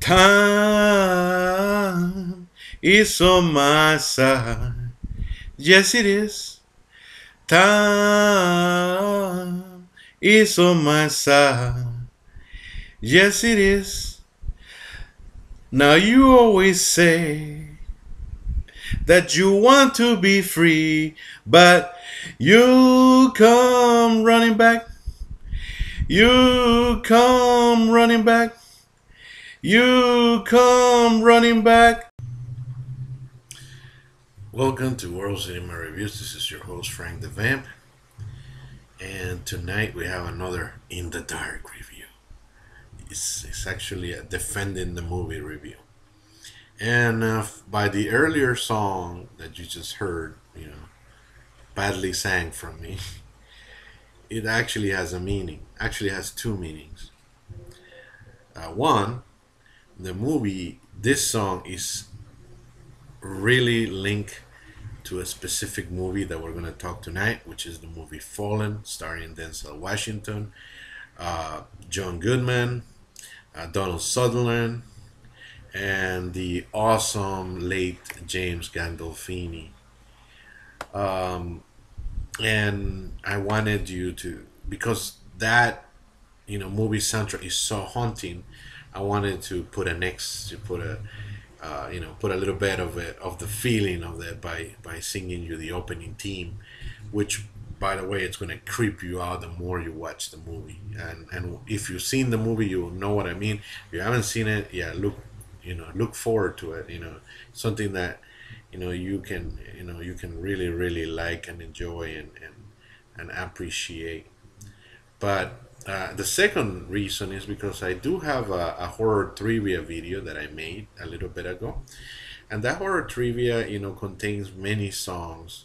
Time is on my side. Yes, it is. Time is on my side. Yes, it is. Now you always say that you want to be free, but you come running back. You come running back. You come running back. Welcome to World Cinema Reviews. This is your host, Frank the Vamp. And tonight we have another In the Dark review. It's actually a defending the movie review. And by the earlier song that you just heard, badly sang from me, it actually has a meaning. Actually has two meanings. One, the movie, this song is really linked to a specific movie that we're going to talk tonight, which is the movie Fallen, starring Denzel Washington, John Goodman, Donald Sutherland, and the awesome late James Gandolfini. And I wanted you to, because that movie soundtrack is so haunting. I wanted to put put a little bit of it, of the feeling of that, by singing you the opening theme, which, by the way, it's going to creep you out the more you watch the movie. And if you've seen the movie, you will know what I mean. If you haven't seen it, yeah, look forward to it. Something that you can really like and enjoy and appreciate. But the second reason is because I do have a horror trivia video that I made a little bit ago, and that horror trivia, contains many songs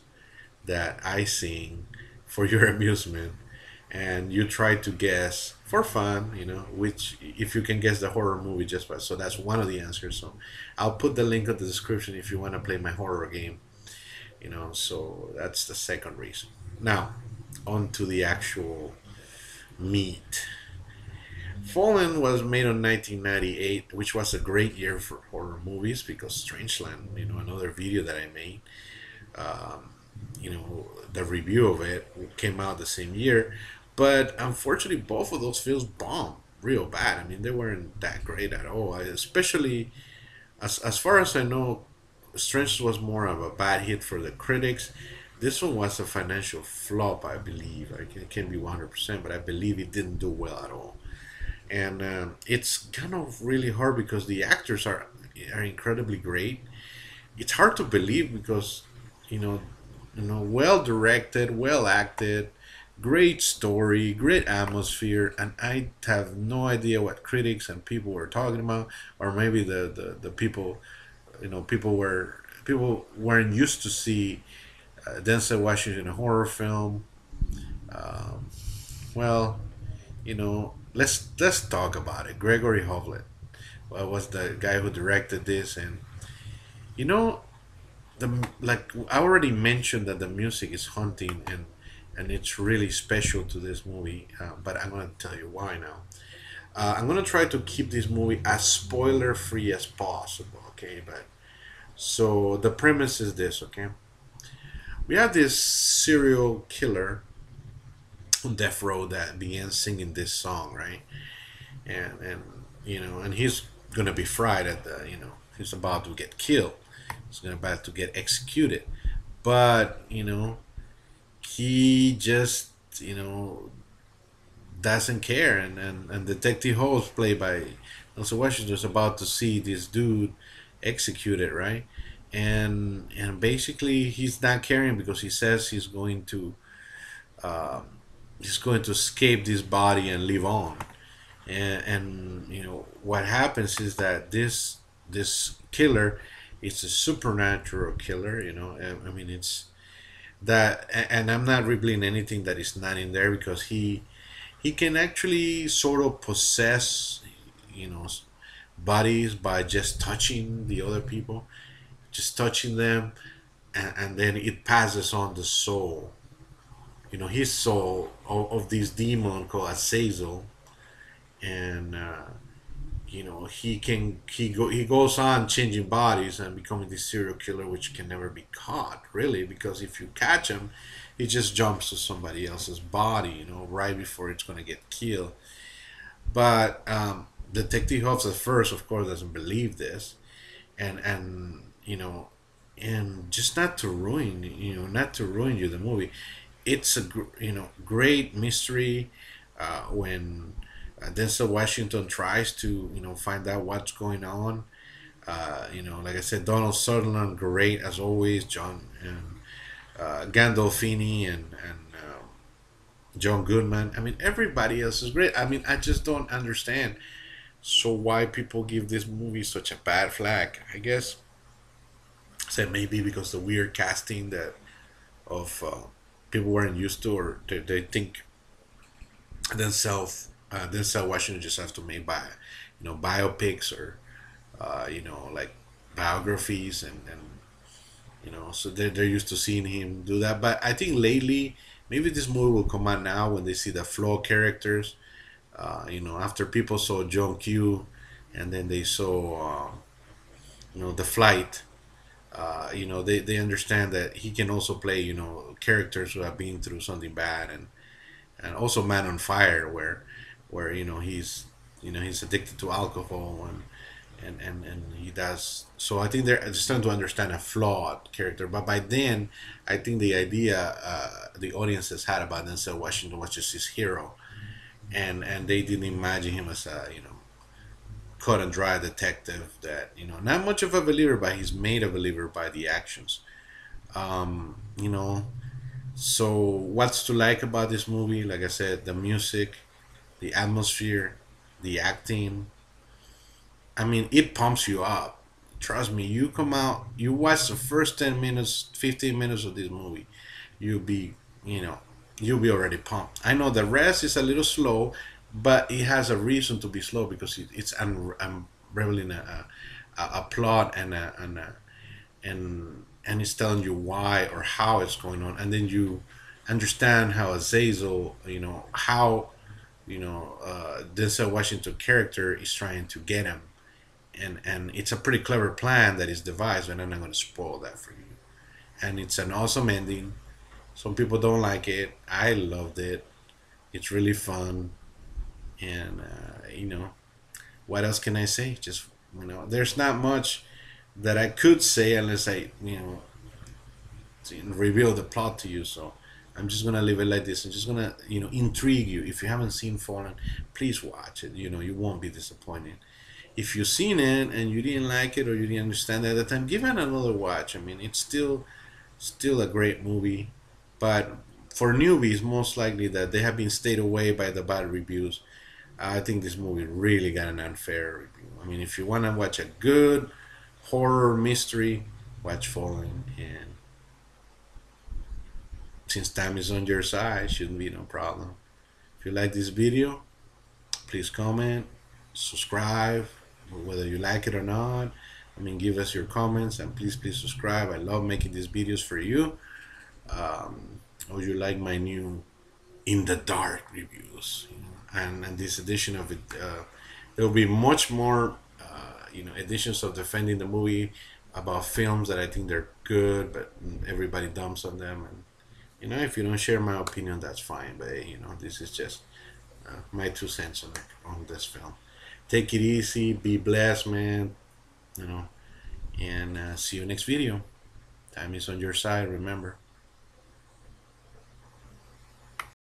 that I sing for your amusement, and you try to guess for fun, which, if you can guess the horror movie just by. So that's one of the answers. So I'll put the link in the description if you want to play my horror game. So that's the second reason. Now, on to the actual meat. Fallen was made in 1998, which was a great year for horror movies because Strangeland, another video that I made, the review of it came out the same year. But unfortunately, both of those films bombed real bad. I mean, they weren't that great at all. Especially, as far as I know, Strange was more of a bad hit for the critics. This one was a financial flop, I believe. It can't be 100%, but I believe it didn't do well at all. And it's kind of really hard because the actors are incredibly great. It's hard to believe because, well directed, well acted, great story, great atmosphere, and I have no idea what critics and people were talking about, or maybe the people, people weren't used to see Denzel Washington in a horror film. Um, well, let's talk about it. Gregory Hovland was the guy who directed this, and you know, like I already mentioned that the music is haunting and it's really special to this movie. But I'm gonna tell you why now. I'm gonna try to keep this movie as spoiler free as possible. Okay, but so the premise is this. Okay, we have this serial killer on death row that began singing this song, right? And he's gonna be fried at the he's about to get killed. He's about to get executed, but he just doesn't care, and Detective Holt, played by Denzel Washington, is about to see this dude executed, right? And basically he's not caring because he says um, he's going to escape this body and live on. And what happens is that this killer, it's a supernatural killer. I mean, it's that, and I'm not revealing anything that is not in there because he can actually sort of possess you know bodies by just touching the other people, just touching them, and then it passes on the soul, his soul of this demon called Azazel. And he goes on changing bodies and becoming this serial killer, which can never be caught, really, because if you catch him, he just jumps to somebody else's body, right before it's going to get killed. But Detective Hobbs at first, of course, doesn't believe this, and and just not to ruin you the movie. It's a great mystery when Denzel Washington tries to find out what's going on. Like I said, Donald Sutherland, great as always. John and Gandolfini and John Goodman. I mean, everybody else is great. I mean, I just don't understand. So why people give this movie such a bad flag? I guess say maybe because the weird casting that of people weren't used to, or they think Denzel Washington just has to make biopics or like biographies, and so they're used to seeing him do that. But I think lately, maybe this movie will come out now when they see the flawed characters. After people saw John Q, and then they saw the flight. They understand that he can also play characters who have been through something bad, and also Man on Fire, where he's addicted to alcohol, and he does. So I think they're starting to understand a flawed character. But by then, I think the idea the audiences had about Denzel Washington was just his hero, and they didn't imagine him as a cut and dry detective that not much of a believer, but he's made a believer by the actions. Um, you know, so what's to like about this movie? Like I said, the music, the atmosphere, the acting. I mean, it pumps you up. Trust me, you come out, you watch the first 10 minutes, 15 minutes of this movie, you'll be, you know, you'll be already pumped. I know the rest is a little slow, but it has a reason to be slow because it's unraveling a plot and it's telling you why or how it's going on, and then you understand how Azazel, how Denzel Washington character is trying to get him, and it's a pretty clever plan that is devised, and I'm not going to spoil that for you. And it's an awesome ending. Some people don't like it. I loved it. It's really fun, and what else can I say? Just there's not much that I could say unless I reveal the plot to you. So I'm just gonna leave it like this. I'm just gonna intrigue you. If you haven't seen Fallen, please watch it. You won't be disappointed. If you've seen it and you didn't like it or you didn't understand it at the time, give it another watch. I mean, it's still a great movie, but for newbies, most likely that they have been stayed away by the bad reviews. I think this movie really got an unfair review. I mean, if you want to watch a good horror mystery, watch Fallen, and since time is on your side, shouldn't be no problem. If you like this video, please comment, subscribe, whether you like it or not. I mean, give us your comments, and please subscribe. I love making these videos for you. Or you like my new in the dark reviews, and this edition of it, there will be much more editions of defending the movie about films that I think they're good, but everybody dumps on them. And if you don't share my opinion, that's fine. But this is just my 2 cents on this film. Take it easy, be blessed, man. You know, and see you next video. Time is on your side, remember.